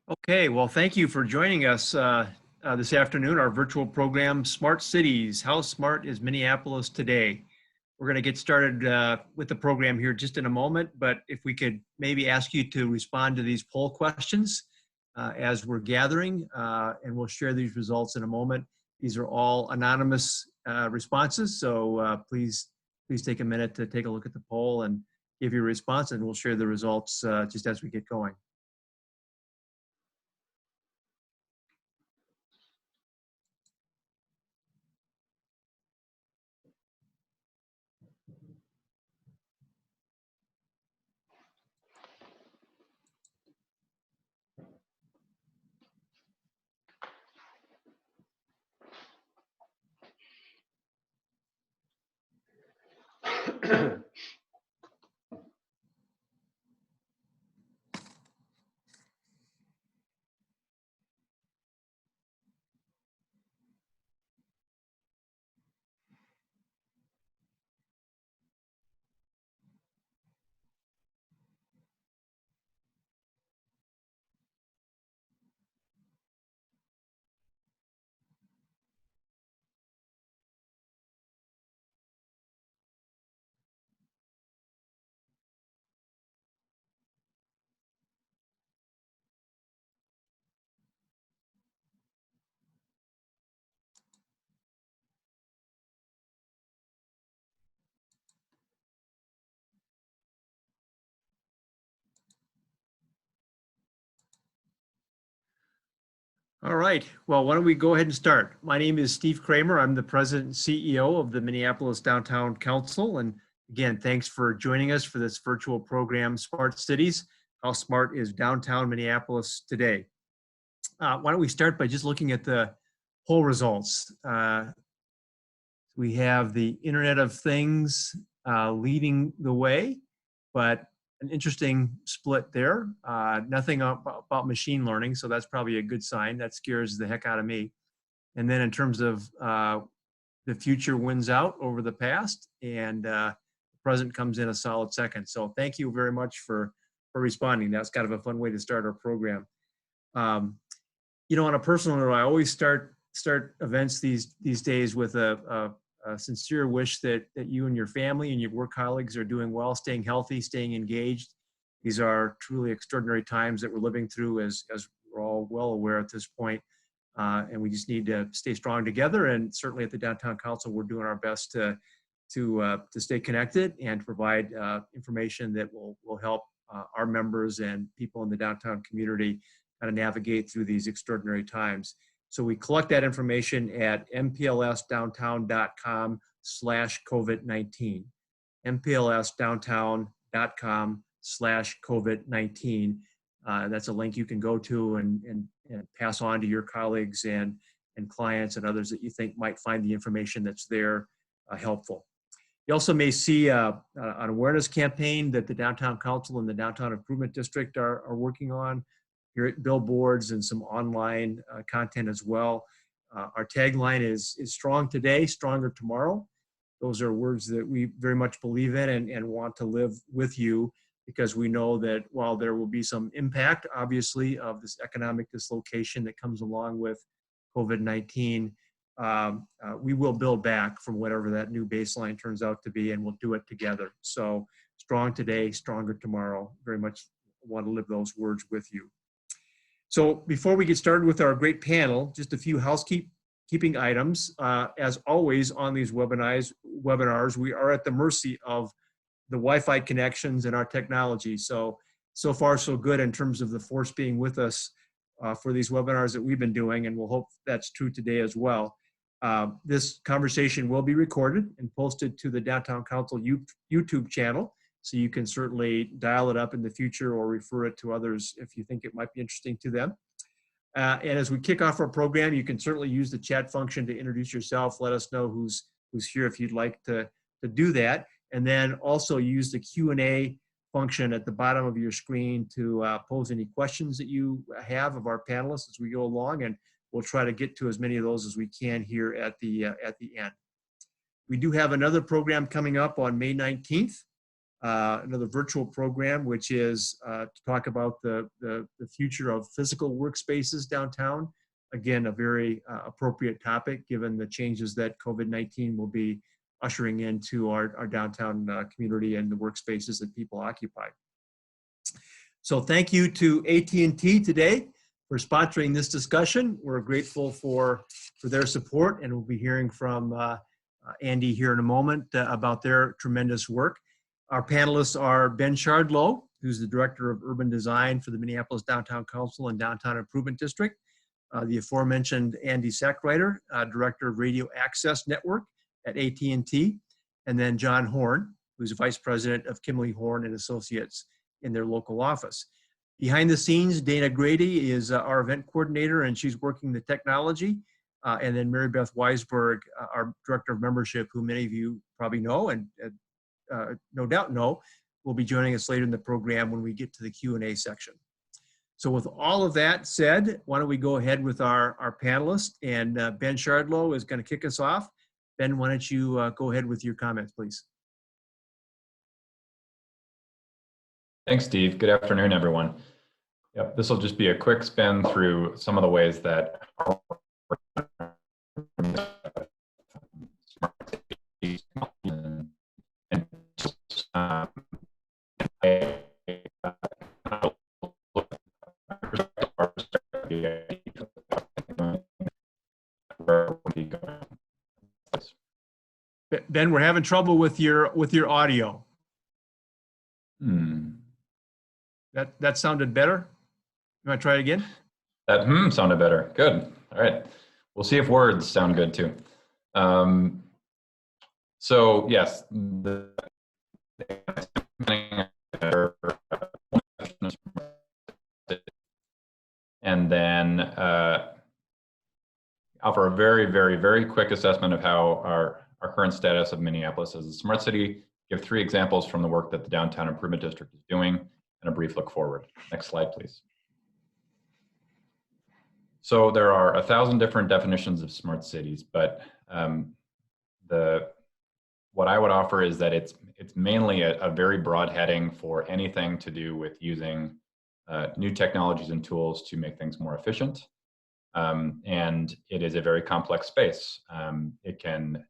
Okay, well, thank you for joining us this afternoon, our virtual program, Smart Cities. How smart is Minneapolis today? We're going to get started with the program here just in a moment, but if we could maybe ask you to respond to these poll questions as we're gathering, and we'll share these results in a moment. These are all anonymous responses, so please take a minute to take a look at the poll and give your response, and we'll share the results just as we get going. All right. Well, why don't we go ahead and start? My name is Steve Kramer. I'm the president and CEO of the Minneapolis Downtown Council. And again, thanks for joining us for this virtual program, Smart Cities. How smart is downtown Minneapolis today? Why don't we start by just looking at the poll results? We have the Internet of Things leading the way, but an interesting split there. Nothing about machine learning, so that's probably a good sign. That scares the heck out of me. And then in terms of the future wins out over the past, and the present comes in a solid second. So thank you very much for responding. That's kind of a fun way to start our program. You know, on a personal note, I always start events these days with a sincere wish that you and your family and your work colleagues are doing well, staying healthy, staying engaged. These are truly extraordinary times that we're living through, as we're all well aware at this point. And we just need to stay strong together. And certainly at the Downtown Council, we're doing our best to stay connected and provide information that will help our members and people in the downtown community kind of navigate through these extraordinary times. So we collect that information at mplsdowntown.com/COVID-19, mplsdowntown.com/COVID-19. That's a link you can go to and pass on to your colleagues and clients and others that you think might find the information that's there helpful. You also may see an awareness campaign that the Downtown Council and the Downtown Improvement District are working on. Here at billboards and some online content as well. Our tagline is strong today, stronger tomorrow. Those are words that we very much believe in and want to live with you, because we know that while there will be some impact, obviously, of this economic dislocation that comes along with COVID-19, we will build back from whatever that new baseline turns out to be, and we'll do it together. So strong today, stronger tomorrow. Very much want to live those words with you. So before we get started with our great panel, just a few housekeeping items. As always on these webinars, we are at the mercy of the Wi-Fi connections and our technology. So far so good in terms of the force being with us for these webinars that we've been doing, and we'll hope that's true today as well. This conversation will be recorded and posted to the Downtown Council YouTube channel. So you can certainly dial it up in the future or refer it to others if you think it might be interesting to them. And as we kick off our program, you can certainly use the chat function to introduce yourself. Let us know who's here if you'd like to do that. And then also use the Q&A function at the bottom of your screen to pose any questions that you have of our panelists as we go along. And we'll try to get to as many of those as we can here at the end. We do have another program coming up on May 19th. another virtual program, which is to talk about the future of physical workspaces downtown. Again, a very appropriate topic given the changes that COVID-19 will be ushering into our downtown community and the workspaces that people occupy. So thank you to AT&T today for sponsoring this discussion. We're grateful for their support, and we'll be hearing from Andy here in a moment about their tremendous work. Our panelists are Ben Shardlow, who's the Director of Urban Design for the Minneapolis Downtown Council and Downtown Improvement District, the aforementioned Andy Sackreiter, Director of Radio Access Network at AT&T, and then John Horn, who's Vice President of Kimley Horn and Associates in their local office. Behind the scenes, Dana Grady is our event coordinator, and she's working the technology. And then Mary Beth Weisberg, our Director of Membership, who many of you probably know and no doubt know, will be joining us later in the program when we get to the Q&A section. So with all of that said, why don't we go ahead with our panelists, and Ben Shardlow is going to kick us off. Ben, why don't you go ahead with your comments, please? Thanks, Steve. Good afternoon, everyone. Yep, this will just be a quick spin through some of the ways that Ben, we're having trouble with your audio. That sounded better. You want to try it again? That sounded better. Good. All right. We'll see if words sound good too. So yes, and then offer a very quick assessment of how our current status of Minneapolis as a smart city, give 3 examples from the work that the Downtown Improvement District is doing, and a brief look forward. Next slide, please. So there are 1,000 different definitions of smart cities, but what I would offer is that it's mainly a very broad heading for anything to do with using new technologies and tools to make things more efficient. And it is a very complex space. It can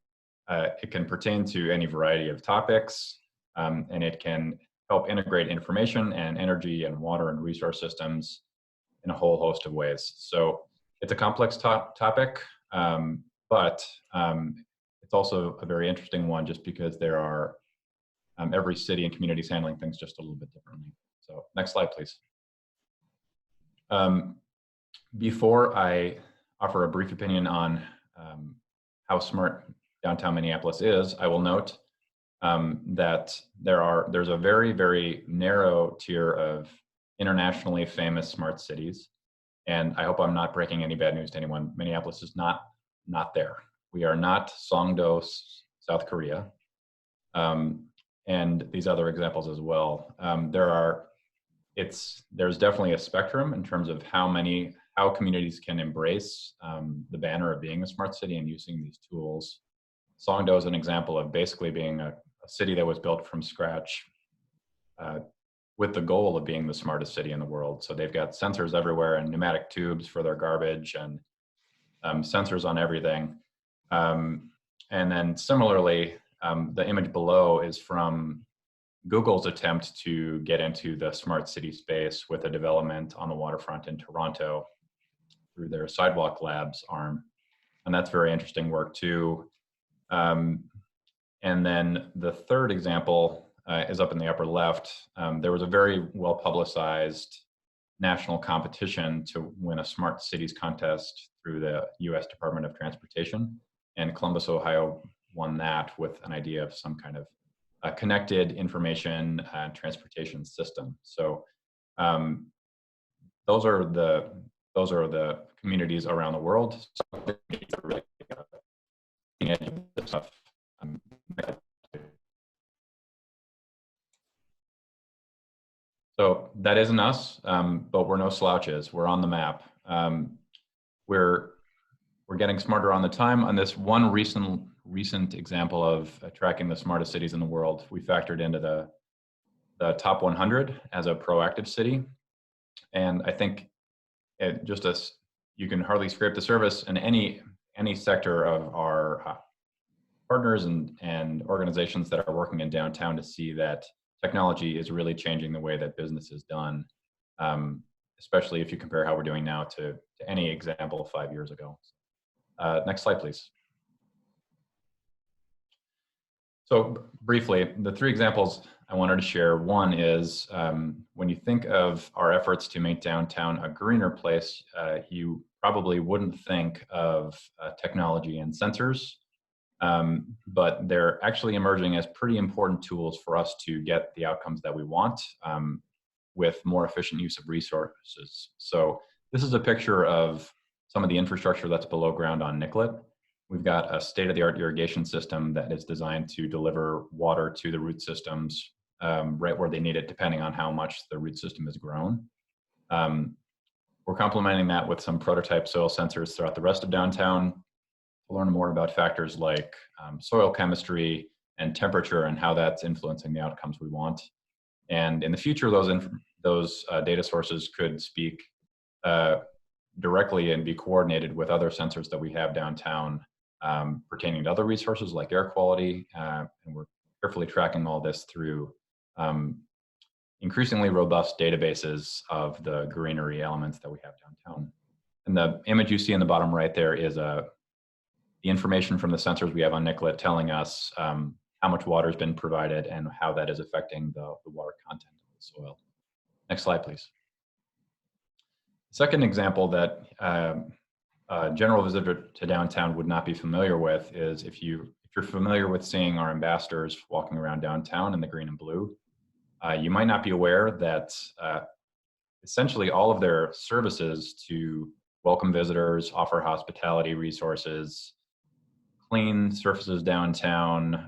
pertain to any variety of topics, and it can help integrate information and energy and water and resource systems in a whole host of ways. So it's a complex topic, but it's also a very interesting one just because there are every city and community is handling things just a little bit differently. So next slide, please. Before I offer a brief opinion on how smart downtown Minneapolis is, I will note that there's a very narrow tier of internationally famous smart cities, and I hope I'm not breaking any bad news to anyone. Minneapolis is not there. We are not Songdo, South Korea, and these other examples as well. There's definitely a spectrum in terms of how communities can embrace the banner of being a smart city and using these tools. Songdo is an example of basically being a city that was built from scratch with the goal of being the smartest city in the world. So they've got sensors everywhere and pneumatic tubes for their garbage and sensors on everything. And then similarly, the image below is from Google's attempt to get into the smart city space with a development on the waterfront in Toronto through their Sidewalk Labs arm. And that's very interesting work too. And then the third example is up in the upper left. There was a very well publicized national competition to win a smart cities contest through the US Department of Transportation. And Columbus, Ohio won that with an idea of some kind of a connected information and transportation system. So those are the communities around the world. So that isn't us, but we're no slouches. We're on the map. We're getting smarter on the time. On this one recent example of tracking the smartest cities in the world, we factored into the top 100 as a proactive city. And I think you can hardly scrape the surface in any sector of our partners and organizations that are working in downtown to see that technology is really changing the way that business is done, especially if you compare how we're doing now to any example 5 years ago. Next slide, please. So briefly, the three examples I wanted to share. One is when you think of our efforts to make downtown a greener place, you probably wouldn't think of technology and sensors, but they're actually emerging as pretty important tools for us to get the outcomes that we want with more efficient use of resources. So this is a picture of some of the infrastructure that's below ground on Nicollet. We've got a state-of-the-art irrigation system that is designed to deliver water to the root systems right where they need it, depending on how much the root system has grown. We're complementing that with some prototype soil sensors throughout the rest of downtown to learn more about factors like soil chemistry and temperature and how that's influencing the outcomes we want. And in the future, those data sources could speak directly and be coordinated with other sensors that we have downtown pertaining to other resources like air quality. And we're carefully tracking all this through increasingly robust databases of the greenery elements that we have downtown. And the image you see in the bottom right there is the information from the sensors we have on Nicollet telling us how much water has been provided and how that is affecting the water content of the soil. Next slide, please. Second example that a general visitor to downtown would not be familiar with is if you're familiar with seeing our ambassadors walking around downtown in the green and blue, you might not be aware that essentially all of their services to welcome visitors, offer hospitality resources, clean surfaces downtown,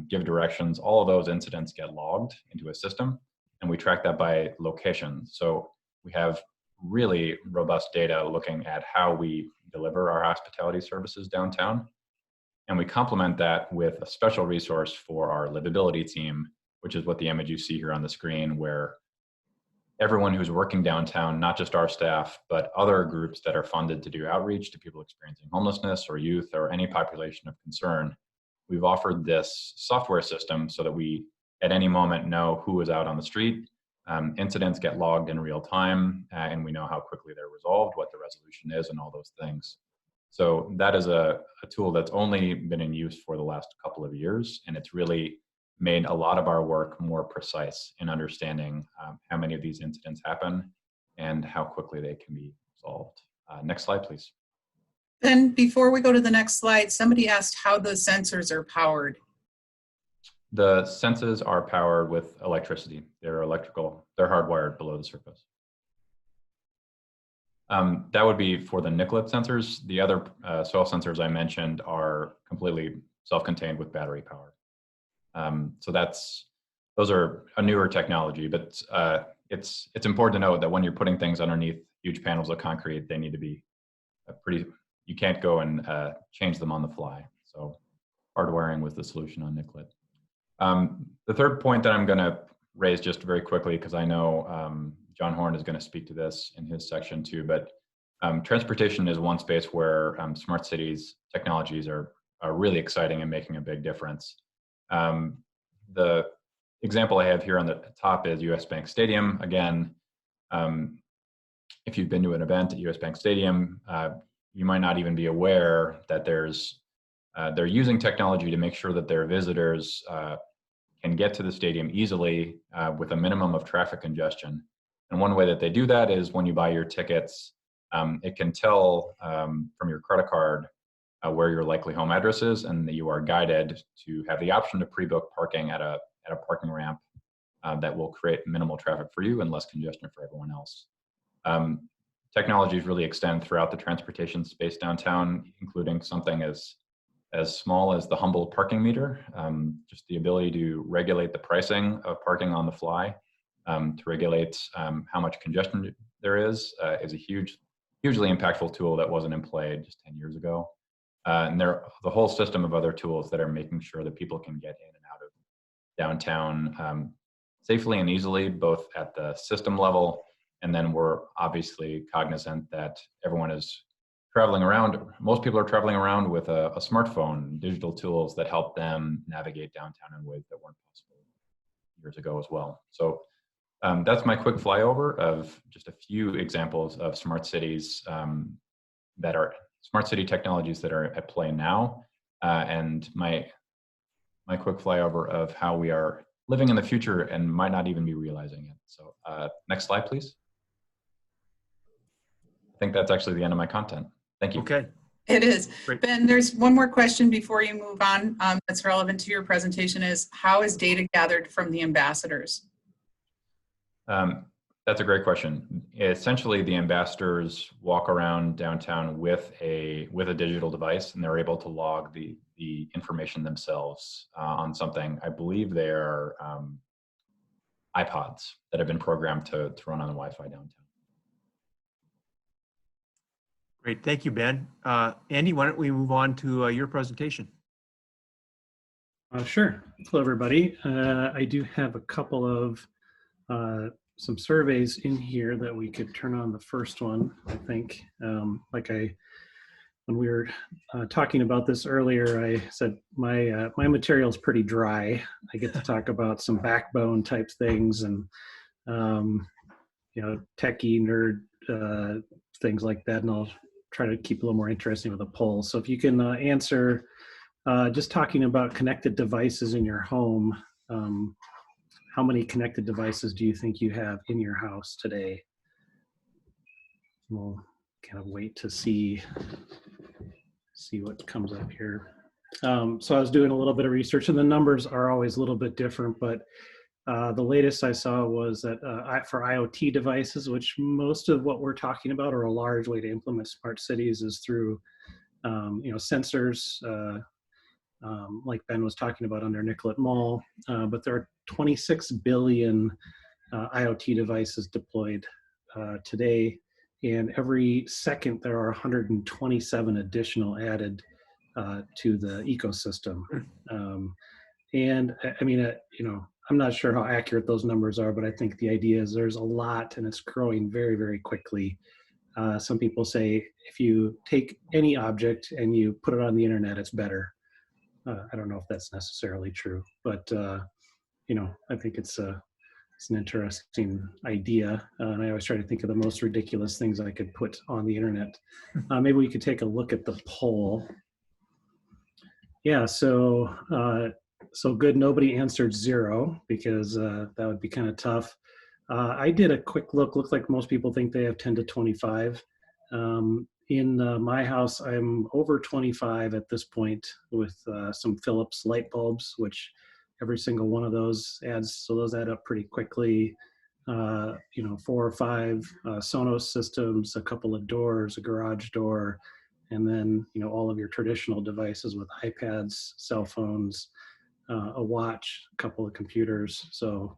give directions, all of those incidents get logged into a system, and we track that by location. So we have really robust data looking at how we deliver our hospitality services downtown. And we complement that with a special resource for our livability team, which is what the image you see here on the screen, where everyone who's working downtown, not just our staff, but other groups that are funded to do outreach to people experiencing homelessness or youth or any population of concern, we've offered this software system so that we at any moment know who is out on the street. Incidents get logged in real time, and we know how quickly they're resolved, what the resolution is, and all those things. So that is a tool that's only been in use for the last couple of years, and it's really made a lot of our work more precise in understanding how many of these incidents happen and how quickly they can be resolved. Next slide, please. Then before we go to the next slide, somebody asked how the sensors are powered. The sensors are powered with electricity. They're electrical, they're hardwired below the surface. That would be for the Nicollet sensors. The other soil sensors I mentioned are completely self-contained with battery power. So those are a newer technology, but it's important to note that when you're putting things underneath huge panels of concrete, they need to be you can't go and change them on the fly. So hardwiring was the solution on Nicollet. The third point that I'm going to raise just very quickly, because I know John Horn is going to speak to this in his section too, but transportation is one space where smart cities technologies are really exciting and making a big difference. The example I have here on the top is US Bank Stadium. Again, if you've been to an event at US Bank Stadium, you might not even be aware that they're using technology to make sure that their visitors can get to the stadium easily with a minimum of traffic congestion. And one way that they do that is when you buy your tickets, it can tell from your credit card where your likely home address is, and that you are guided to have the option to pre-book parking at a parking ramp that will create minimal traffic for you and less congestion for everyone else. Technologies really extend throughout the transportation space downtown, including something as small as the humble parking meter, just the ability to regulate the pricing of parking on the fly, to regulate how much congestion there is a hugely impactful tool that wasn't in play just 10 years ago. And there are the whole system of other tools that are making sure that people can get in and out of downtown safely and easily, both at the system level, and then we're obviously cognizant that everyone is traveling around. Most people are traveling around with a smartphone, digital tools that help them navigate downtown in ways that weren't possible years ago as well. So that's my quick flyover of just a few examples of smart cities that are smart city technologies that are at play now, and my quick flyover of how we are living in the future and might not even be realizing it. So next slide, please. I think that's actually the end of my content. Thank you. Okay. It is. Great. Ben, there's one more question before you move on that's relevant to your presentation is, how is data gathered from the ambassadors? That's a great question. Essentially, the ambassadors walk around downtown with a digital device, and they're able to log the information themselves on something. I believe they're iPods that have been programmed to run on the Wi-Fi downtown. Great. Thank you, Ben. Andy, why don't we move on to your presentation? Sure. Hello, everybody. I do have a couple of some surveys in here that we could turn on. The first one, I think, when we were talking about this earlier, I said my material is pretty dry. I get to talk about some backbone type things and techie nerd things like that, and I'll try to keep a little more interesting with a poll. So if you can answer, just talking about connected devices in your home, how many connected devices do you think you have in your house today? We'll kind of wait to see what comes up here. So I was doing a little bit of research, and the numbers are always a little bit different, but the latest I saw was that for IoT devices, which most of what we're talking about, or a large way to implement smart cities, is through sensors, like Ben was talking about under Nicollet Mall, but there are 26 billion IoT devices deployed today, and every second there are 127 additional added to the ecosystem. And I mean, I'm not sure how accurate those numbers are, but I think the idea is there's a lot, and it's growing very, very quickly. Some people say if you take any object and you put it on the internet, it's better. I don't know if that's necessarily true, but I think it's an interesting idea, and I always try to think of the most ridiculous things I could put on the internet. Maybe we could take a look at the poll. Yeah, so good. Nobody answered 0 because that would be kind of tough. I did a quick look. Looks like most people think they have 10 to 25. In my house, I'm over 25 at this point with some Philips light bulbs, which every single one of those adds. So those add up pretty quickly. 4 or 5 Sonos systems, a couple of doors, a garage door, and then all of your traditional devices with iPads, cell phones, a watch, a couple of computers. So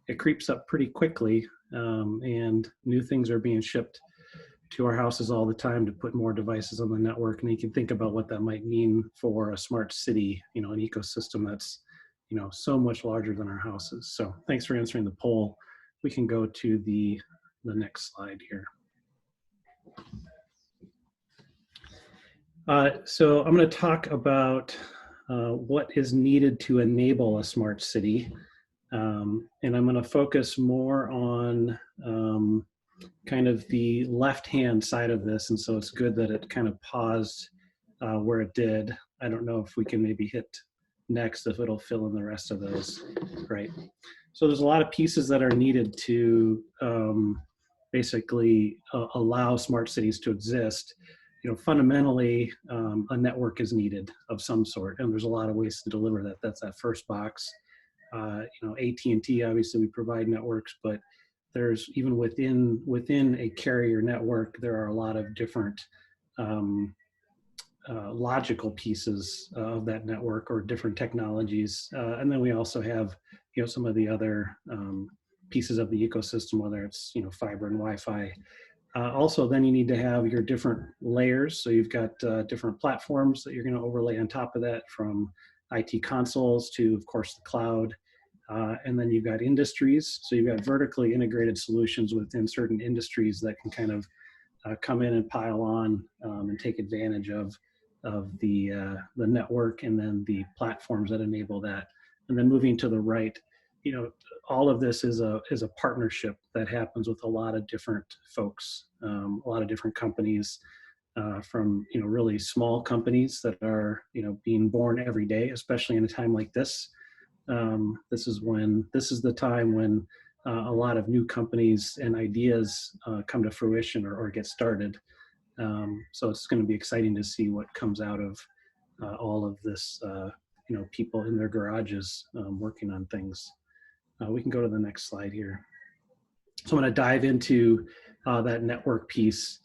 it creeps up pretty quickly, and new things are being shipped to our houses all the time to put more devices on the network. And you can think about what that might mean for a smart city, an ecosystem that's so much larger than our houses. So thanks for answering the poll. We can go to the next slide here. So I'm going to talk about what is needed to enable a smart city. And I'm going to focus more on kind of the left-hand side of this. And so it's good that it kind of paused where it did. I don't know if we can maybe hit next, if it'll fill in the rest of those. Right. So there's a lot of pieces that are needed to basically allow smart cities to exist. Fundamentally, a network is needed of some sort, and there's a lot of ways to deliver that. That's that first box. AT&T, obviously, we provide networks, but there's even within a carrier network, there are a lot of different logical pieces of that network or different technologies. And then we also have, some of the other pieces of the ecosystem, whether it's, fiber and Wi-Fi. Also, then you need to have your different layers. So you've got different platforms that you're going to overlay on top of that, from IT consoles to, of course, the cloud. And then you've got industries. So you've got vertically integrated solutions within certain industries that can kind of come in and pile on and take advantage of the network and then the platforms that enable that. And then moving to the right, you know, all of this is a partnership that happens with a lot of different folks, a lot of different companies, from, you know, really small companies that are, you know, being born every day, especially in a time like this. This is the time when a lot of new companies and ideas come to fruition or get started. So it's going to be exciting to see what comes out of all of this, you know, people in their garages working on things. We can go to the next slide here. So I'm going to dive into that network piece.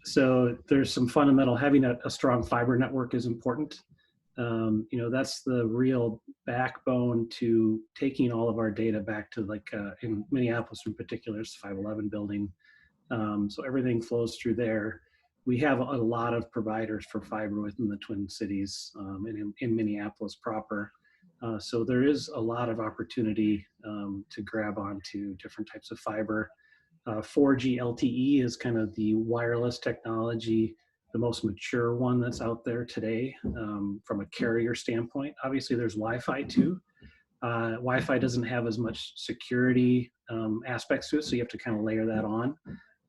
So there's some fundamental, having a strong fiber network is important. You know, that's the real backbone to taking all of our data back to, like, in Minneapolis in particular, it's the 511 building. So everything flows through there. We have a lot of providers for fiber within the Twin Cities and in Minneapolis proper. So there is a lot of opportunity to grab onto different types of fiber. 4G LTE is kind of the wireless technology, the most mature one that's out there today from a carrier standpoint. Obviously, there's Wi-Fi too. Wi-Fi doesn't have as much security aspects to it, so you have to kind of layer that on.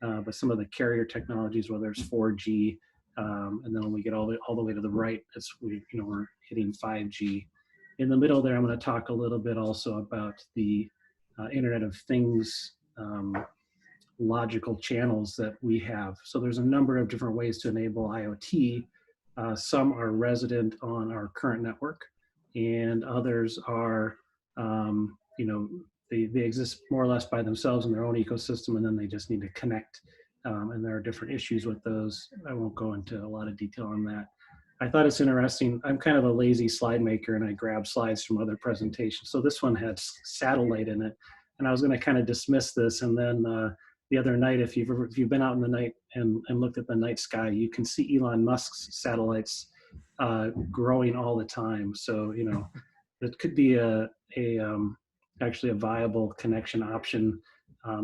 But some of the carrier technologies, whether it's 4G, and then when we get all the way to the right, we're hitting 5G. In the middle there, I'm going to talk a little bit also about the Internet of Things logical channels that we have. So there's a number of different ways to enable IoT. Some are resident on our current network, and others are, you know, they exist more or less by themselves in their own ecosystem, and then they just need to connect. And there are different issues with those. I won't go into a lot of detail on that. I thought it's interesting. I'm kind of a lazy slide maker, and I grab slides from other presentations. So this one had satellite in it, and I was going to kind of dismiss this. And then the other night, if you've been out in the night and looked at the night sky, you can see Elon Musk's satellites growing all the time. So, you know, it could be actually a viable connection option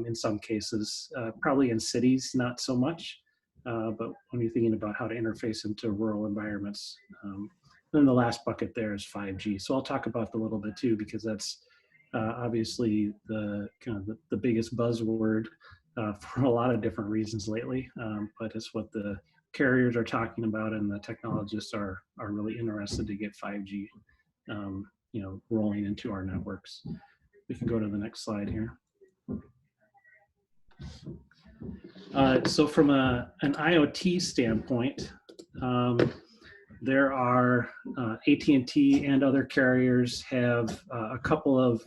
in some cases, probably in cities, not so much. But when you're thinking about how to interface into rural environments, then the last bucket there is 5G. So I'll talk about that a little bit too, because that's obviously the kind of the biggest buzzword for a lot of different reasons lately. But it's what the carriers are talking about, and the technologists are really interested to get 5G, you know, rolling into our networks. We can go to the next slide here. So from an IoT standpoint, there are AT&T and other carriers have a couple of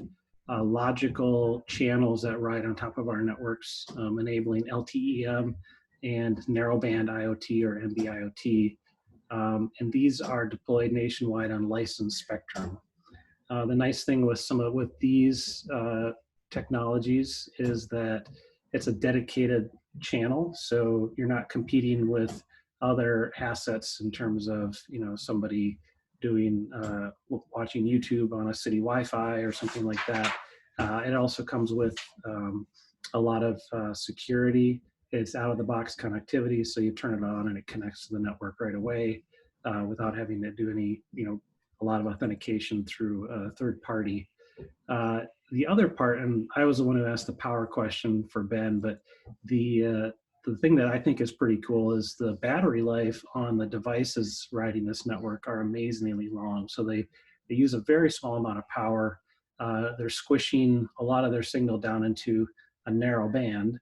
logical channels that ride on top of our networks, enabling LTE-M and narrowband IoT or NB-IoT. And these are deployed nationwide on licensed spectrum. The nice thing with these technologies is that it's a dedicated channel, so you're not competing with other assets in terms of, you know, somebody doing watching YouTube on a city Wi-Fi or something like that. It also comes with a lot of security. It's out-of-the-box connectivity, so you turn it on and it connects to the network right away without having to do any, you know, a lot of authentication through a third party. The other part, and I was the one who asked the power question for Ben, but the thing that I think is pretty cool is the battery life on the devices riding this network are amazingly long. So they use a very small amount of power. They're squishing a lot of their signal down into a narrow band,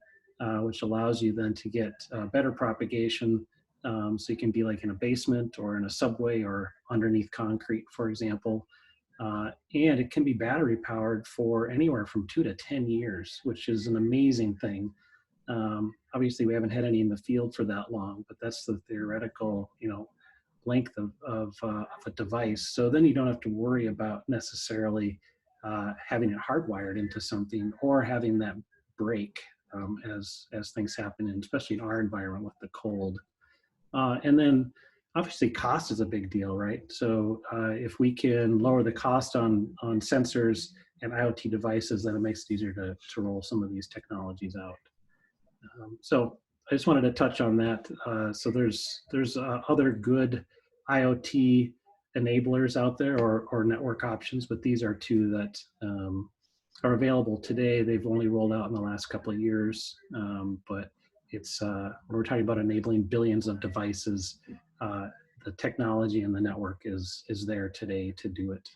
which allows you then to get better propagation. So you can be like in a basement or in a subway or underneath concrete, for example. And it can be battery powered for anywhere from 2 to 10 years, which is an amazing thing. Obviously, we haven't had any in the field for that long, but that's the theoretical, you know, length of a device. So then you don't have to worry about necessarily having it hardwired into something or having that break as things happen, and especially in our environment with the cold. And then obviously cost is a big deal, right? So if we can lower the cost on sensors and IoT devices, then it makes it easier to roll some of these technologies out. So I just wanted to touch on that. So there's other good IoT enablers out there, or network options, but these are two that are available today. They've only rolled out in the last couple of years, but it's when we're talking about enabling billions of devices, the technology and the network is there today to do it.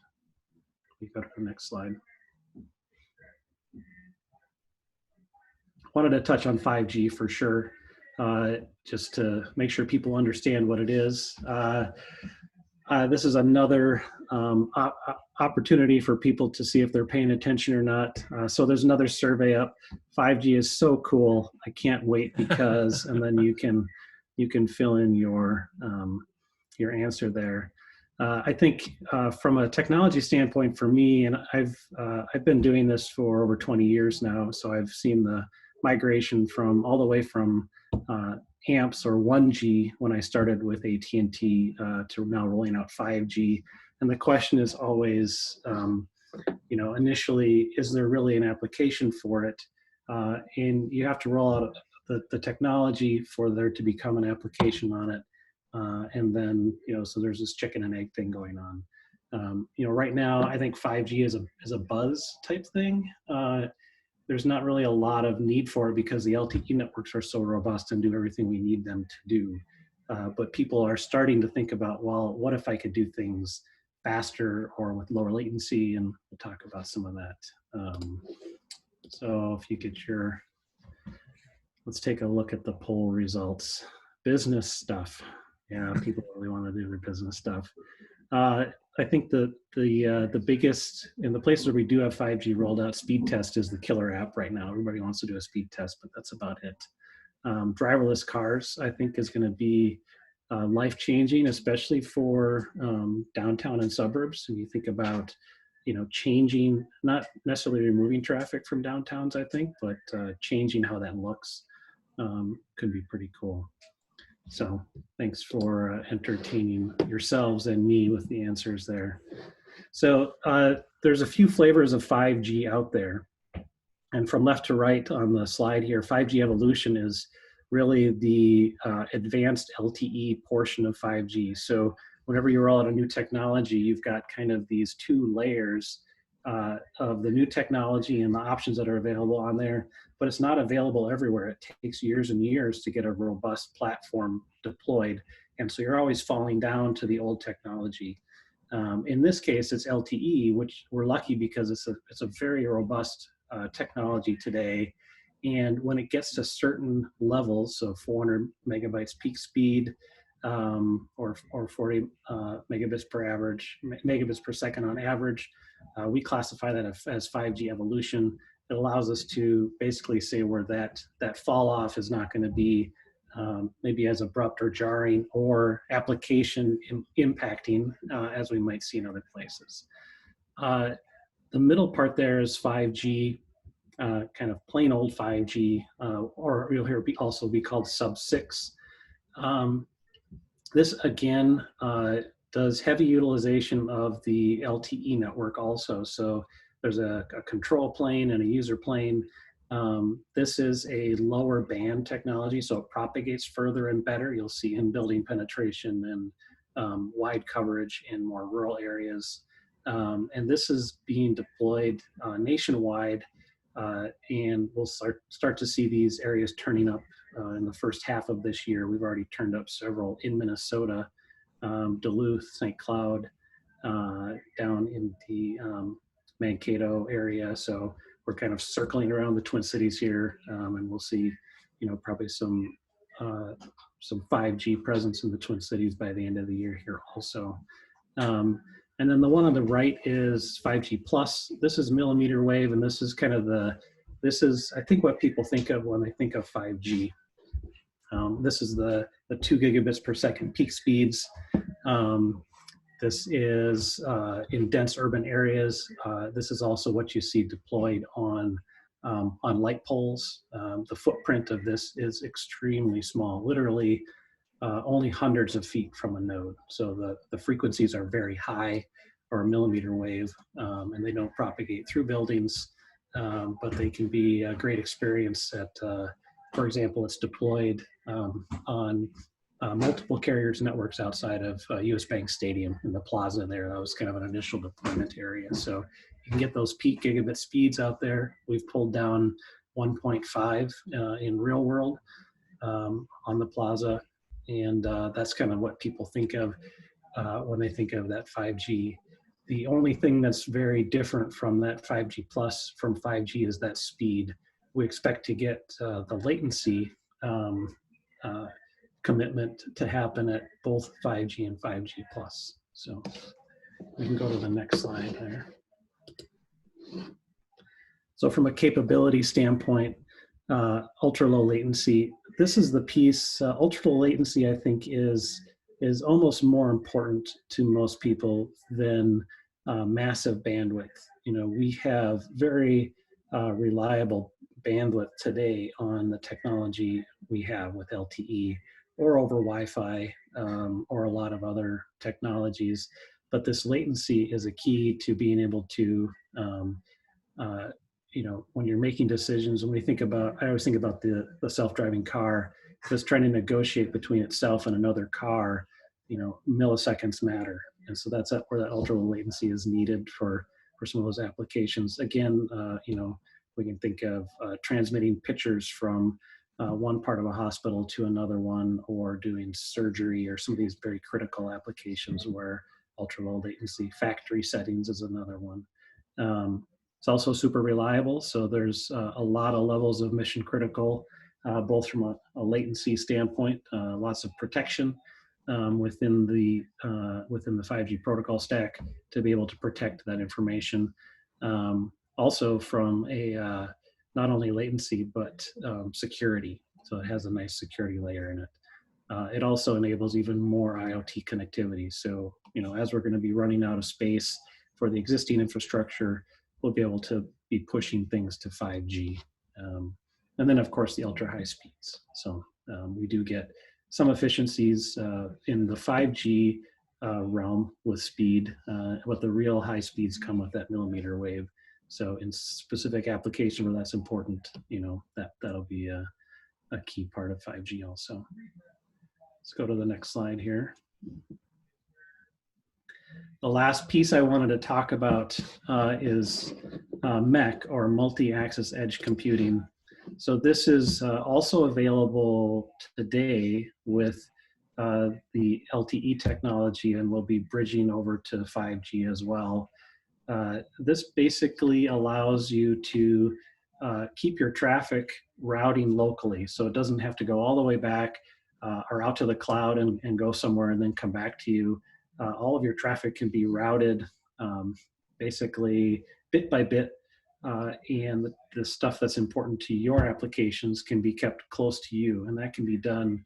We go to the next slide. Wanted to touch on 5G for sure, just to make sure people understand what it is. This is another opportunity for people to see if they're paying attention or not. So there's another survey up. 5G is so cool. I can't wait because, and then you can fill in your answer there. I think from a technology standpoint for me, and I've been doing this for over 20 years now, so I've seen the migration from all the way from amps or 1G when I started with AT&T to now rolling out 5G. And the question is always, initially, is there really an application for it? And you have to roll out the technology for there to become an application on it. And then, so there's this chicken and egg thing going on. Right now, I think 5G is a buzz type thing. There's not really a lot of need for it because the LTE networks are so robust and do everything we need them to do. But people are starting to think about, well, what if I could do things faster or with lower latency? And we'll talk about some of that. So if you get let's take a look at the poll results. Business stuff. Yeah, people really want to do their business stuff. I think the biggest, in the places where we do have 5G rolled out, speed test is the killer app right now. Everybody wants to do a speed test, but that's about it. Driverless cars, I think, is going to be life-changing, especially for downtown and suburbs. And you think about, changing, not necessarily removing traffic from downtowns, I think, but changing how that looks could be pretty cool. So thanks for entertaining yourselves and me with the answers there. So there's a few flavors of 5G out there. And from left to right on the slide here, 5G evolution is really the advanced LTE portion of 5G. So whenever you roll out a new technology, you've got kind of these two layers of the new technology and the options that are available on there, but it's not available everywhere. It takes years and years to get a robust platform deployed. And so you're always falling down to the old technology. In this case, it's LTE, which we're lucky because it's a very robust technology today. And when it gets to certain levels, so 400 megabytes peak speed, or 40 megabits per second on average, we classify that as 5G evolution. It allows us to basically say where that fall off is not going to be maybe as abrupt or jarring or application impacting as we might see in other places. The middle part there is 5G, kind of plain old 5G, or you'll hear it also be called sub-6. This again does heavy utilization of the LTE network also. So there's a control plane and a user plane. This is a lower band technology, so it propagates further and better. You'll see in-building penetration and wide coverage in more rural areas. And this is being deployed nationwide, and we'll start to see these areas turning up in the first half of this year. We've already turned up several in Minnesota, Duluth, St. Cloud, down in the Mankato area. So we're kind of circling around the Twin Cities here, and we'll see, probably some 5G presence in the Twin Cities by the end of the year here also. And then the one on the right is 5G plus. This is millimeter wave, and this is kind of this is, I think, what people think of when they think of 5G. This is the 2 gigabits per second peak speeds. This is in dense urban areas. This is also what you see deployed on light poles. The footprint of this is extremely small. Literally, only hundreds of feet from a node. So the frequencies are very high, or a millimeter wave, and they don't propagate through buildings, but they can be a great experience at, for example, it's deployed on multiple carriers networks outside of US Bank Stadium in the plaza there. That was kind of an initial deployment area. So you can get those peak gigabit speeds out there. We've pulled down 1.5 in real world on the plaza. And that's kind of what people think of when they think of that 5G. The only thing that's very different from that 5G plus from 5G is that speed. We expect to get the latency commitment to happen at both 5G and 5G plus. So we can go to the next slide there. So from a capability standpoint, ultra low latency, this is the piece, ultra low latency I think is almost more important to most people than massive bandwidth. You know, we have very reliable bandwidth today on the technology we have with LTE or over Wi-Fi or a lot of other technologies. But this latency is a key to being able to, you know, when you're making decisions, when we think about, I always think about the self-driving car, if it's trying to negotiate between itself and another car, you know, milliseconds matter. And so that's where that ultra low latency is needed for some of those applications. Again, you know, we can think of transmitting pictures from one part of a hospital to another one, or doing surgery, or some of these very critical applications where ultra low latency. Factory settings is another one. It's also super reliable. So there's a lot of levels of mission critical, both from a latency standpoint, lots of protection within the 5G protocol stack to be able to protect that information. Also from a not only latency, but security. So it has a nice security layer in it. It also enables even more IoT connectivity. So, you know, as we're going to be running out of space for the existing infrastructure, we'll be able to be pushing things to 5G. And then, of course, the ultra high speeds. So we do get some efficiencies in the 5G realm with speed, but the real high speeds come with that millimeter wave. So in specific application where that's important, you know, that'll be a key part of 5G also. Let's go to the next slide here. The last piece I wanted to talk about is MEC, or multi-access edge computing. So this is also available today with the LTE technology, and we'll be bridging over to 5G as well. This basically allows you to keep your traffic routing locally, so it doesn't have to go all the way back or out to the cloud and go somewhere and then come back to you. All of your traffic can be routed basically bit by bit, and the stuff that's important to your applications can be kept close to you, and that can be done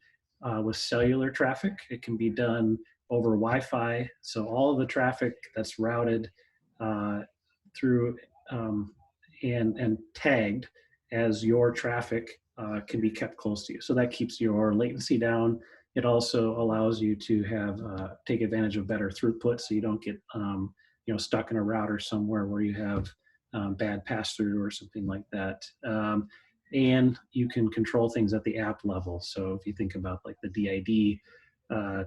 with cellular traffic. It can be done over Wi-Fi, so all of the traffic that's routed through and tagged as your traffic can be kept close to you. So that keeps your latency down. It also allows you to have take advantage of better throughput, so you don't get you know, stuck in a router somewhere where you have bad pass-through or something like that. And you can control things at the app level. So if you think about like the DID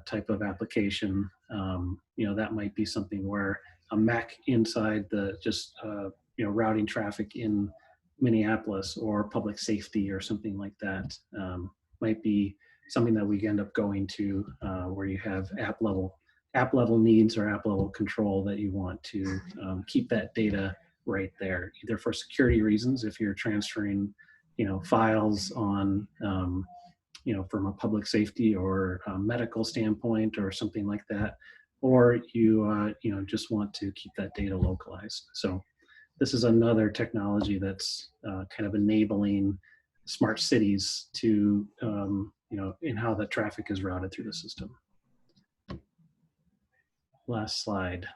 type of application, you know, that might be something where a MEC inside the just you know, routing traffic in Minneapolis or public safety or something like that might be something that we end up going to where you have app level needs or app level control that you want to keep that data right there, either for security reasons if you're transferring, you know, files on you know, from a public safety or medical standpoint or something like that, or you you know, just want to keep that data localized. So this is another technology that's kind of enabling smart cities to you know, in how the traffic is routed through the system. Last slide.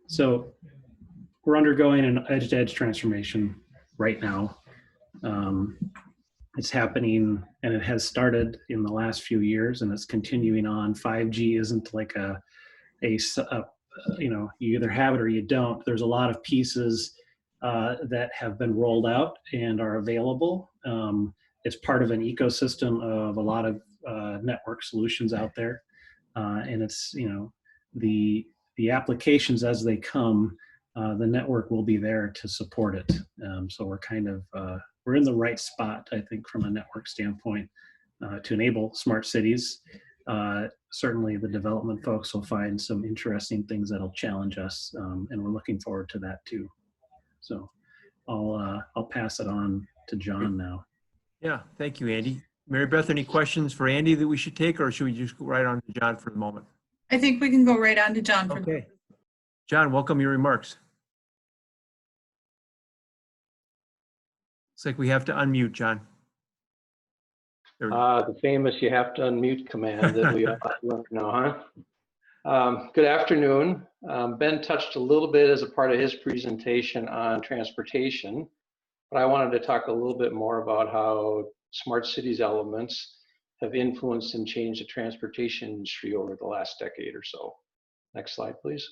So we're undergoing an edge-to-edge transformation right now. it's happening, and it has started in the last few years, and it's continuing on. 5G isn't like you know, you either have it or you don't. There's a lot of pieces that have been rolled out and are available. It's part of an ecosystem of a lot of network solutions out there, and it's, you know, the applications as they come, the network will be there to support it. So we're kind of we're in the right spot, I think, from a network standpoint to enable smart cities. Certainly the development folks will find some interesting things that'll challenge us, and we're looking forward to that too. So I'll pass it on to John now. Yeah, thank you, Andy. Mary Beth, any questions for Andy that we should take, or should we just go right on to John for the moment? I think we can go right on to John. Okay. John, welcome your remarks. Looks like we have to unmute, John. The famous you have to unmute command that we all know, huh? Good afternoon. Ben touched a little bit as a part of his presentation on transportation, but I wanted to talk a little bit more about how smart cities elements have influenced and changed the transportation industry over the last decade or so. Next slide, please.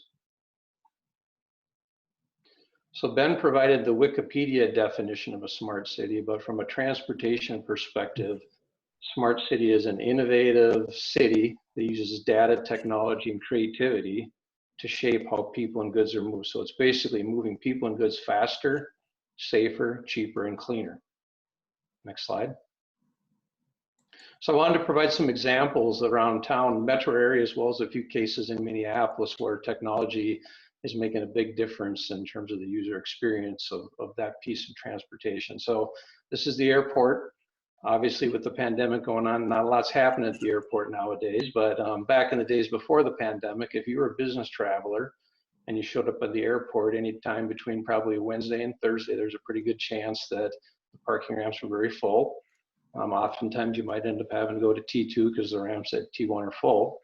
So Ben provided the Wikipedia definition of a smart city, but from a transportation perspective, smart city is an innovative city that uses data, technology, and creativity to shape how people and goods are moved. So it's basically moving people and goods faster, safer, cheaper, and cleaner. Next slide. So I wanted to provide some examples around town, metro area, as well as a few cases in Minneapolis where technology is making a big difference in terms of the user experience of that piece of transportation. So this is the airport. Obviously, with the pandemic going on, not a lot's happening at the airport nowadays, but back in the days before the pandemic, if you were a business traveler and you showed up at the airport anytime between probably Wednesday and Thursday, there's a pretty good chance that the parking ramps were very full. Oftentimes, you might end up having to go to T2 because the ramps at T1 are full.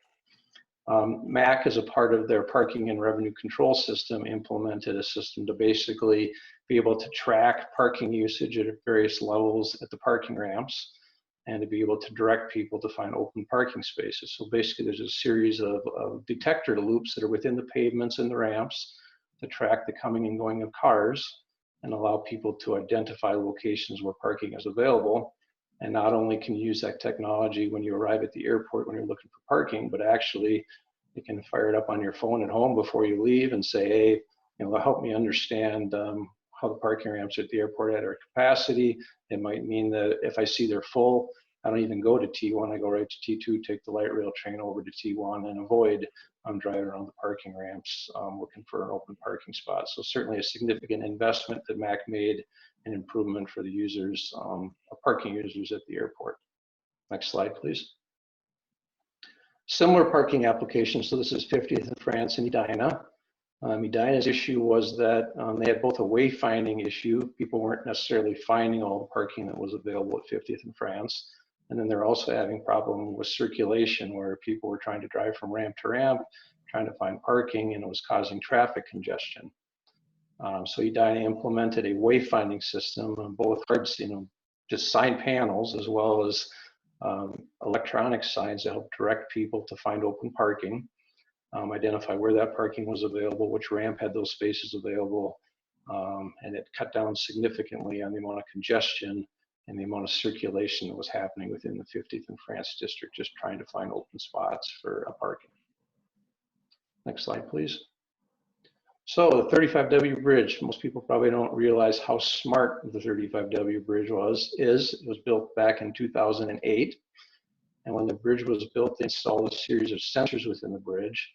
MAC, as a part of their parking and revenue control system, implemented a system to basically be able to track parking usage at various levels at the parking ramps and to be able to direct people to find open parking spaces. So basically there's a series of detector loops that are within the pavements and the ramps to track the coming and going of cars and allow people to identify locations where parking is available. And not only can you use that technology when you arrive at the airport when you're looking for parking, but actually you can fire it up on your phone at home before you leave and say, hey, you know, help me understand how the parking ramps at the airport at our capacity. It might mean that if I see they're full, I don't even go to T1, I go right to T2, take the light rail train over to T1 and avoid driving around the parking ramps looking for an open parking spot. So certainly a significant investment that MAC made, an improvement for the users, parking users at the airport. Next slide, please. Similar parking applications, so this is 50th in France and Edina. Edina's issue was that they had both a wayfinding issue. People weren't necessarily finding all the parking that was available at 50th in France. And then they're also having problem with circulation where people were trying to drive from ramp to ramp, trying to find parking, and it was causing traffic congestion. So Edina implemented a wayfinding system on both hard, just sign panels as well as electronic signs to help direct people to find open parking. Identify where that parking was available, which ramp had those spaces available, and it cut down significantly on the amount of congestion and the amount of circulation that was happening within the 50th and France district, just trying to find open spots for parking. Next slide, please. So the 35W bridge, most people probably don't realize how smart the 35W bridge was. It was built back in 2008. And when the bridge was built, they installed a series of sensors within the bridge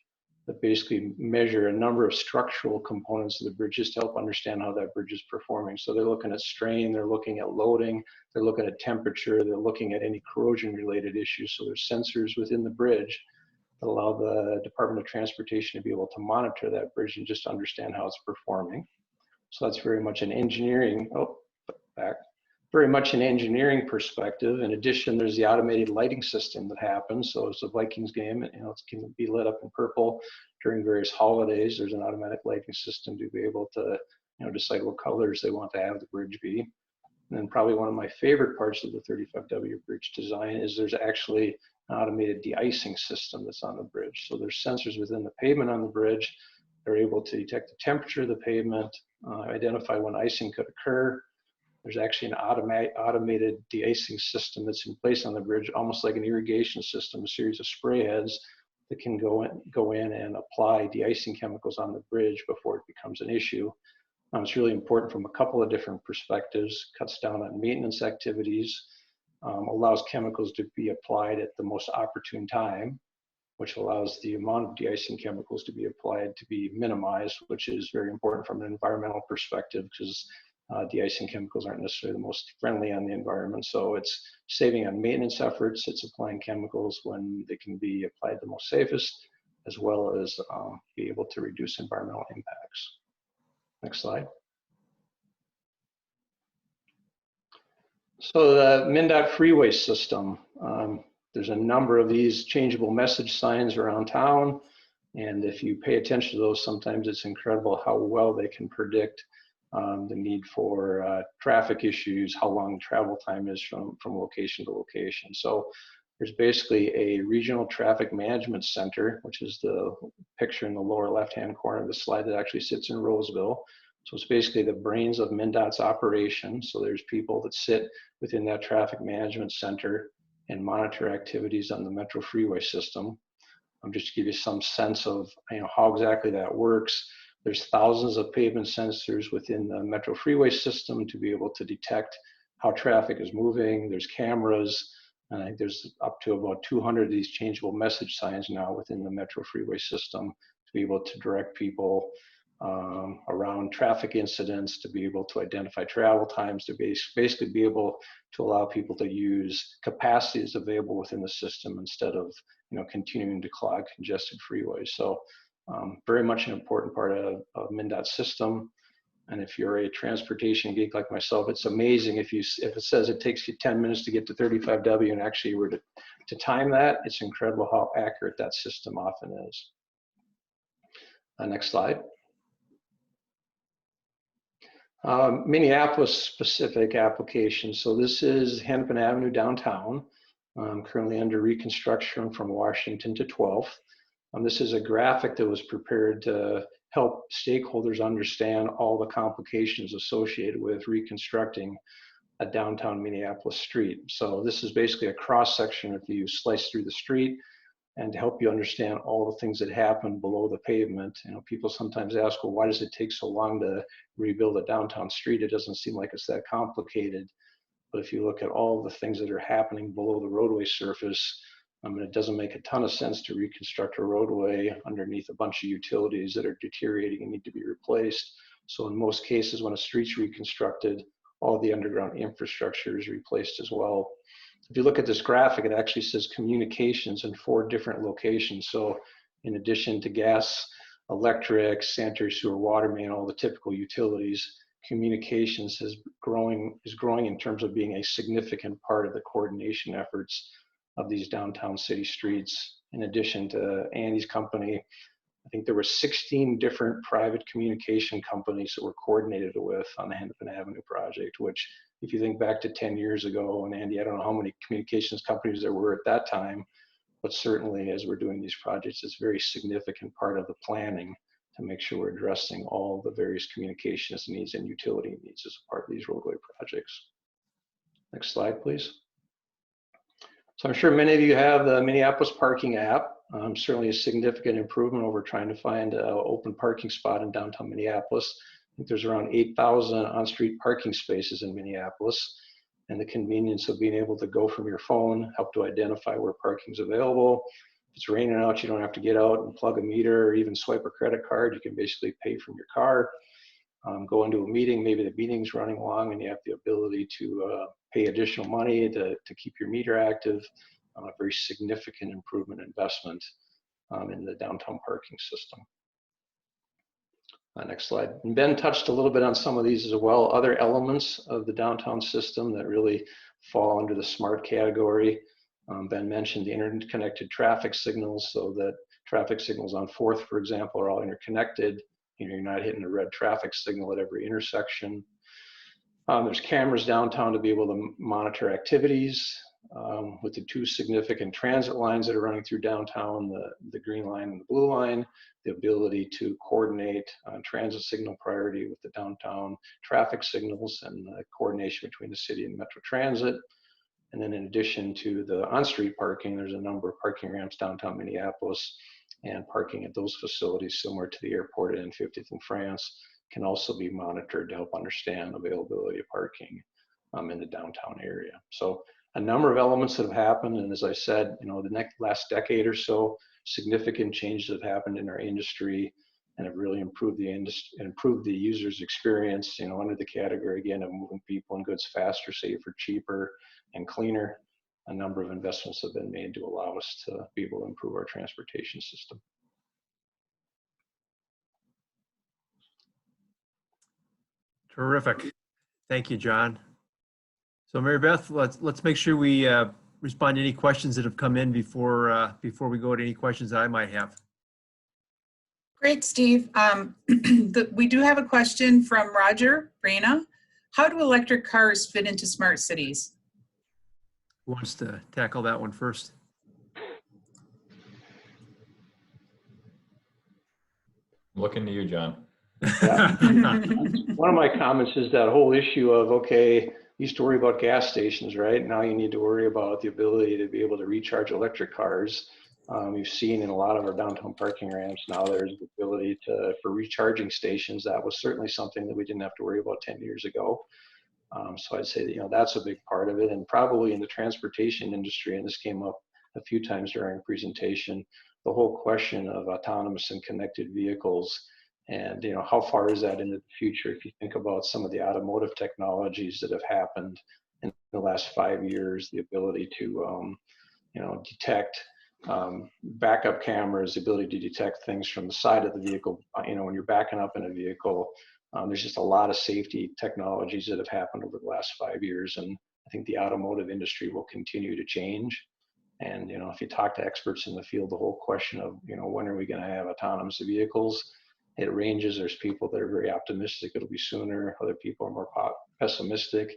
that basically measure a number of structural components of the bridge just to help understand how that bridge is performing. So they're looking at strain, they're looking at loading, they're looking at temperature, they're looking at any corrosion related issues. So there's sensors within the bridge that allow the Department of Transportation to be able to monitor that bridge and just understand how it's performing. So that's very much an engineering, very much an engineering perspective. In addition, there's the automated lighting system that happens. So it's a Vikings game, and it can be lit up in purple during various holidays. There's an automatic lighting system to be able to decide what colors they want to have the bridge be. And then probably one of my favorite parts of the 35W bridge design is there's actually an automated de-icing system that's on the bridge. So there's sensors within the pavement on the bridge. They're able to detect the temperature of the pavement, identify when icing could occur. There's actually an automated de-icing system that's in place on the bridge, almost like an irrigation system, a series of spray heads that can go in and apply de-icing chemicals on the bridge before it becomes an issue. It's really important from a couple of different perspectives. Cuts down on maintenance activities, allows chemicals to be applied at the most opportune time, which allows the amount of de-icing chemicals to be applied to be minimized, which is very important from an environmental perspective, because de-icing chemicals aren't necessarily the most friendly on the environment. So it's saving on maintenance efforts. It's applying chemicals when they can be applied the most safest, as well as be able to reduce environmental impacts. Next slide. So the MnDOT freeway system, there's a number of these changeable message signs around town. And if you pay attention to those, sometimes it's incredible how well they can predict the need for traffic issues, how long travel time is from location to location. So there's basically a regional traffic management center, which is the picture in the lower left-hand corner of the slide that actually sits in Roseville. So it's basically the brains of MnDOT's operation. So there's people that sit within that traffic management center and monitor activities on the Metro freeway system. Just to give you some sense of how exactly that works. There's thousands of pavement sensors within the Metro freeway system to be able to detect how traffic is moving. There's cameras, and I think there's up to about 200 of these changeable message signs now within the Metro freeway system to be able to direct people around traffic incidents, to be able to identify travel times, to basically be able to allow people to use capacities available within the system instead of continuing to clog congested freeways. So very much an important part of MnDOT's system. And if you're a transportation geek like myself, it's amazing if it says it takes you 10 minutes to get to 35W and actually you were to time that, it's incredible how accurate that system often is. Next slide. Minneapolis specific application. So this is Hennepin Avenue downtown, currently under reconstruction from Washington to 12th. This is a graphic that was prepared to help stakeholders understand all the complications associated with reconstructing a downtown Minneapolis street. So this is basically a cross section if you slice through the street, and to help you understand all the things that happen below the pavement. People sometimes ask, well, why does it take so long to rebuild a downtown street? It doesn't seem like it's that complicated. But if you look at all the things that are happening below the roadway surface, it doesn't make a ton of sense to reconstruct a roadway underneath a bunch of utilities that are deteriorating and need to be replaced. So in most cases, when a street's reconstructed, all the underground infrastructure is replaced as well. If you look at this graphic, it actually says communications in 4 different locations. So in addition to gas, electric, sanitary sewer, water main, all the typical utilities, communications is growing in terms of being a significant part of the coordination efforts of these downtown city streets. In addition to Andy's company, I think there were 16 different private communication companies that were coordinated with on the Hennepin Avenue project, which if you think back to 10 years ago, and Andy, I don't know how many communications companies there were at that time, but certainly as we're doing these projects, it's a very significant part of the planning to make sure we're addressing all the various communications needs and utility needs as a part of these roadway projects. Next slide, please. So I'm sure many of you have the Minneapolis parking app. Certainly a significant improvement over trying to find an open parking spot in downtown Minneapolis. I think there's around 8,000 on-street parking spaces in Minneapolis, and the convenience of being able to go from your phone, help to identify where parking's available. If it's raining out, you don't have to get out and plug a meter or even swipe a credit card. You can basically pay from your car. Go into a meeting, maybe the meeting's running long and you have the ability to pay additional money to keep your meter active. A very significant improvement investment in the downtown parking system. Next slide. And Ben touched a little bit on some of these as well. Other elements of the downtown system that really fall under the smart category. Ben mentioned the interconnected traffic signals, so that traffic signals on 4th, for example, are all interconnected. You're not hitting a red traffic signal at every intersection. There's cameras downtown to be able to monitor activities with the two significant transit lines that are running through downtown, the green line and the blue line, the ability to coordinate transit signal priority with the downtown traffic signals and coordination between the city and Metro Transit. And then in addition to the on-street parking, there's a number of parking ramps downtown Minneapolis, and parking at those facilities similar to the airport at 50th and France can also be monitored to help understand availability of parking in the downtown area. So a number of elements that have happened, and as I said, the last decade or so, significant changes have happened in our industry and have really improved the user's experience, under the category again of moving people and goods faster, safer, cheaper, and cleaner. A number of investments have been made to allow us to be able to improve our transportation system. Terrific. Thank you, John. So Mary Beth, let's make sure we respond to any questions that have come in before we go to any questions that I might have. Great, Steve. We do have a question from Roger Brena. How do electric cars fit into smart cities? Who wants to tackle that one first? Looking to you, John. Yeah. One of my comments is that whole issue of, okay, used to worry about gas stations, right? Now you need to worry about the ability to be able to recharge electric cars. You've seen in a lot of our downtown parking ramps now there's the ability for recharging stations. That was certainly something that we didn't have to worry about 10 years ago. So I'd say that, that's a big part of it. And probably in the transportation industry, and this came up a few times during our presentation, the whole question of autonomous and connected vehicles. And how far is that into the future? If you think about some of the automotive technologies that have happened in the last 5 years, the ability to detect backup cameras, the ability to detect things from the side of the vehicle, when you're backing up in a vehicle, there's just a lot of safety technologies that have happened over the last 5 years, and I think the automotive industry will continue to change. And if you talk to experts in the field, the whole question of when are we going to have autonomous vehicles? It ranges. There's people that are very optimistic it'll be sooner. Other people are more pessimistic.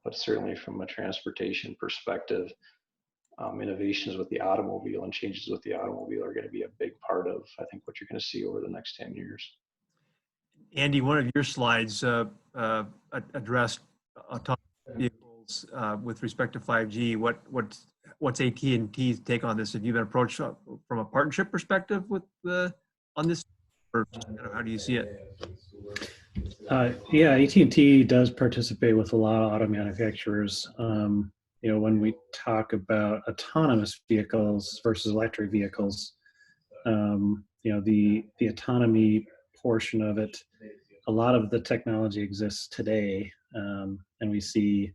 But certainly from a transportation perspective, innovations with the automobile and changes with the automobile are going to be a big part of, I think, what you're going to see over the next 10 years. Andy, one of your slides addressed autonomous vehicles with respect to 5G. What's AT&T's take on this? Have you been approached from a partnership perspective on this? Or how do you see it? Yeah, AT&T does participate with a lot of auto manufacturers. When we talk about autonomous vehicles versus electric vehicles, the autonomy portion of it, a lot of the technology exists today, and we see,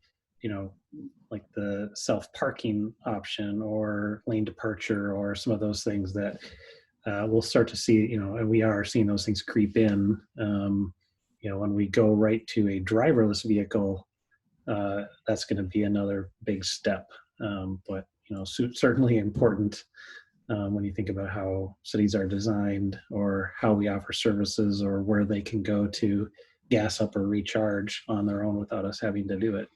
like the self-parking option or lane departure or some of those things that we'll start to see, and we are seeing those things creep in. When we go right to a driverless vehicle, that's going to be another big step. But certainly important when you think about how cities are designed or how we offer services or where they can go to gas up or recharge on their own without us having to do it.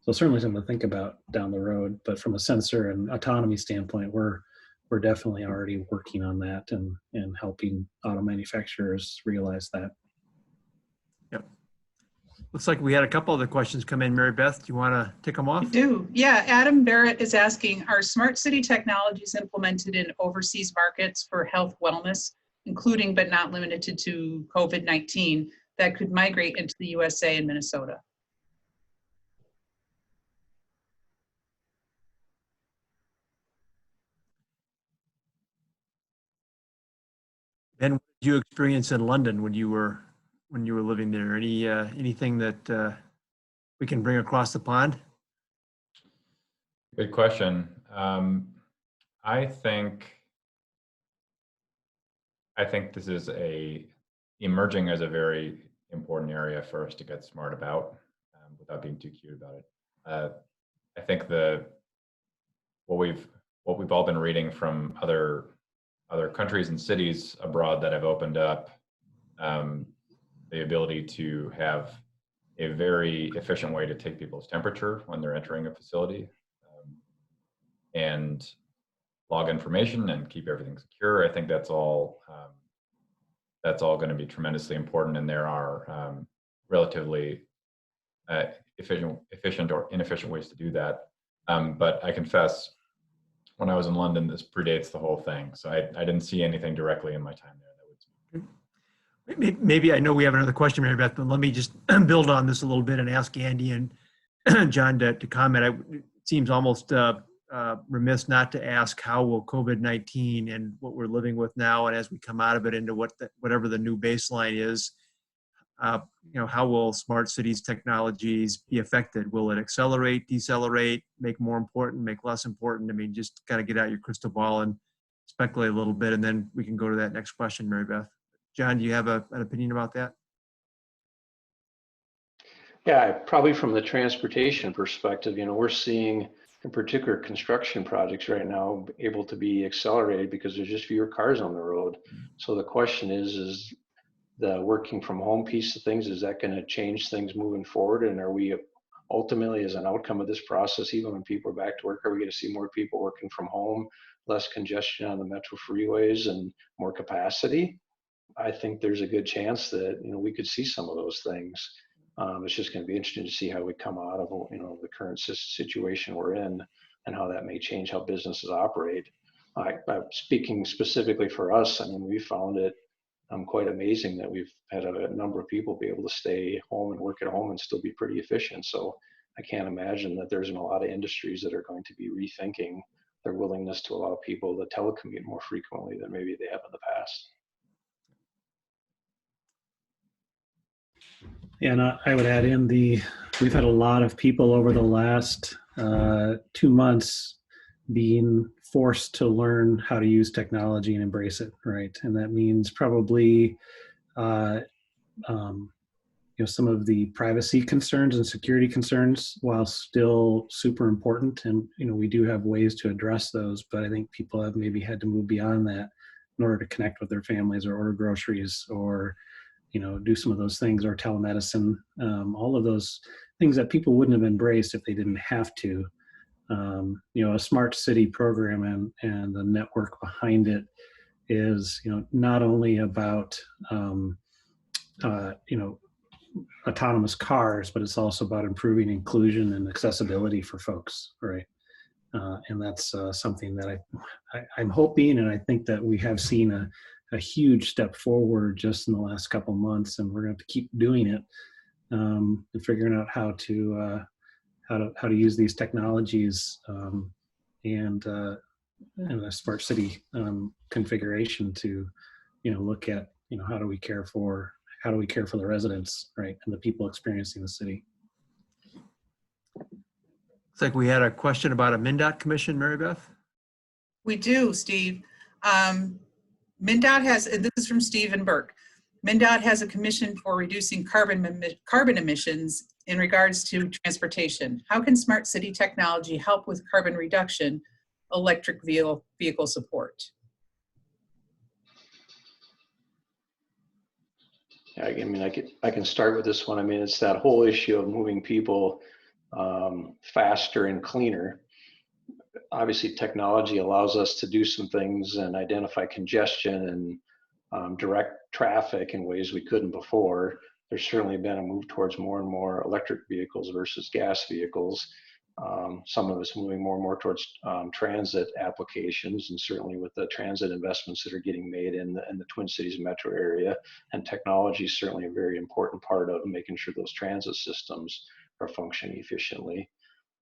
So certainly something to think about down the road. But from a sensor and autonomy standpoint, we're definitely already working on that and helping auto manufacturers realize that. Yep. Looks like we had a couple other questions come in. Mary Beth, do you want to tick them off? I do. Yeah, Adam Barrett is asking, are smart city technologies implemented in overseas markets for health wellness, including but not limited to COVID-19, that could migrate into the USA and Minnesota? And what did you experience in London when you were living there? Anything that we can bring across the pond? Good question. I think this is emerging as a very important area for us to get smart about, without being too cute about it. I think what we've all been reading from other countries and cities abroad that have opened up, the ability to have a very efficient way to take people's temperature when they're entering a facility, and log information and keep everything secure. I think that's all going to be tremendously important, and there are relatively efficient or inefficient ways to do that. But I confess, when I was in London, this predates the whole thing, so I didn't see anything directly in my time there that would. Maybe I know we have another question, Mary Beth, but let me just build on this a little bit and ask Andy and John to comment. It seems almost remiss not to ask, how will COVID-19 and what we're living with now, and as we come out of it into whatever the new baseline is, how will smart cities technologies be affected? Will it accelerate, decelerate, make more important, make less important? I mean, just kind of get out your crystal ball and speculate a little bit, and then we can go to that next question, Mary Beth. John, do you have an opinion about that? Yeah, probably from the transportation perspective, we're seeing in particular construction projects right now able to be accelerated because there's just fewer cars on the road. So the question is the working from home piece of things, is that going to change things moving forward? And are we ultimately, as an outcome of this process, even when people are back to work, are we going to see more people working from home, less congestion on the metro freeways, and more capacity? I think there's a good chance that we could see some of those things. It's just going to be interesting to see how we come out of the current situation we're in, and how that may change how businesses operate. Speaking specifically for us, we found it quite amazing that we've had a number of people be able to stay home and work at home and still be pretty efficient. So I can't imagine that there's a lot of industries that are going to be rethinking their willingness to allow people to telecommute more frequently than maybe they have in the past. And I would add in we've had a lot of people over the last 2 months being forced to learn how to use technology and embrace it, right? And that means probably, some of the privacy concerns and security concerns, while still super important, and we do have ways to address those, but I think people have maybe had to move beyond that in order to connect with their families or order groceries or do some of those things, or telemedicine, all of those things that people wouldn't have embraced if they didn't have to. A smart city program and the network behind it is, not only about, autonomous cars, but it's also about improving inclusion and accessibility for folks, right? And that's something that I'm hoping, and I think that we have seen a huge step forward just in the last couple of months, and we're going to have to keep doing it and figuring out how to use these technologies and a smart city configuration to look at how do we care for the residents, right, and the people experiencing the city. Looks like we had a question about a MnDOT commission, Mary Beth. We do, Steve. MnDOT has, and this is from Stephen Burke, MnDOT has a commission for reducing carbon emissions in regards to transportation. How can smart city technology help with carbon reduction, electric vehicle support? Yeah, I can start with this one. It's that whole issue of moving people faster and cleaner. Obviously, technology allows us to do some things and identify congestion and direct traffic in ways we couldn't before. There's certainly been a move towards more and more electric vehicles versus gas vehicles. Some of us moving more and more towards transit applications, and certainly with the transit investments that are getting made in the Twin Cities metro area. And technology is certainly a very important part of making sure those transit systems are functioning efficiently.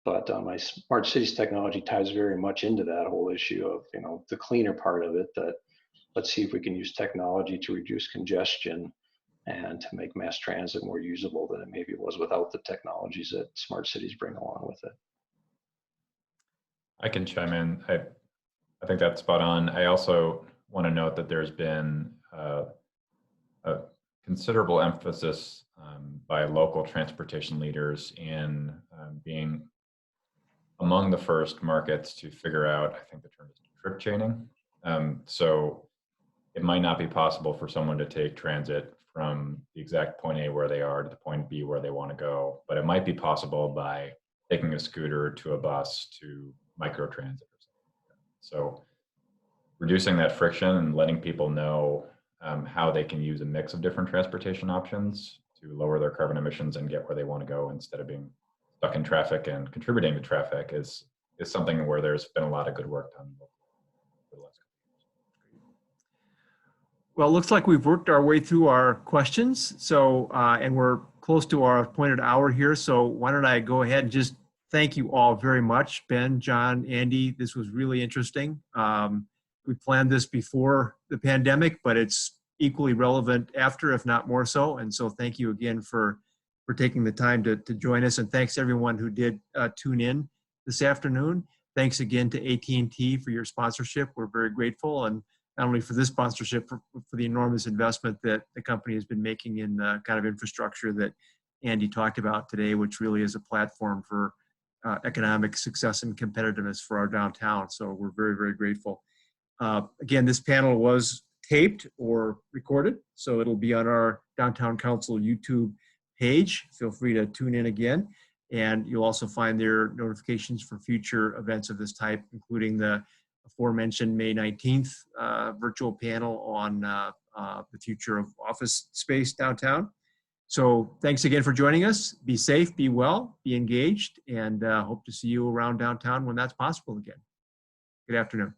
But my smart cities technology ties very much into that whole issue of the cleaner part of it, that let's see if we can use technology to reduce congestion and to make mass transit more usable than it maybe was without the technologies that smart cities bring along with it. I can chime in. I think that's spot on. I also want to note that there's been a considerable emphasis by local transportation leaders in being among the first markets to figure out, I think the term is trip chaining. So it might not be possible for someone to take transit from the exact point A where they are to the point B where they want to go, but it might be possible by taking a scooter to a bus to microtransit or something like that. So reducing that friction and letting people know how they can use a mix of different transportation options to lower their carbon emissions and get where they want to go instead of being stuck in traffic and contributing to traffic is something where there's been a lot of good work done for the last couple of years. Well, it looks like we've worked our way through our questions. So, and we're close to our appointed hour here. So why don't I go ahead and just thank you all very much. Ben, John, Andy, this was really interesting. We planned this before the pandemic, but it's equally relevant after, if not more so. And so thank you again for taking the time to join us. And thanks everyone who did tune in this afternoon. Thanks again to AT&T for your sponsorship. We're very grateful. And not only for this sponsorship, for the enormous investment that the company has been making in the kind of infrastructure that Andy talked about today, which really is a platform for economic success and competitiveness for our downtown. So we're very, very grateful. Again, this panel was taped or recorded, so it'll be on our Downtown Council YouTube page. Feel free to tune in again. And you'll also find their notifications for future events of this type, including the aforementioned May 19th virtual panel on the future of office space downtown. So thanks again for joining us. Be safe, be well, be engaged, and hope to see you around downtown when that's possible again. Good afternoon.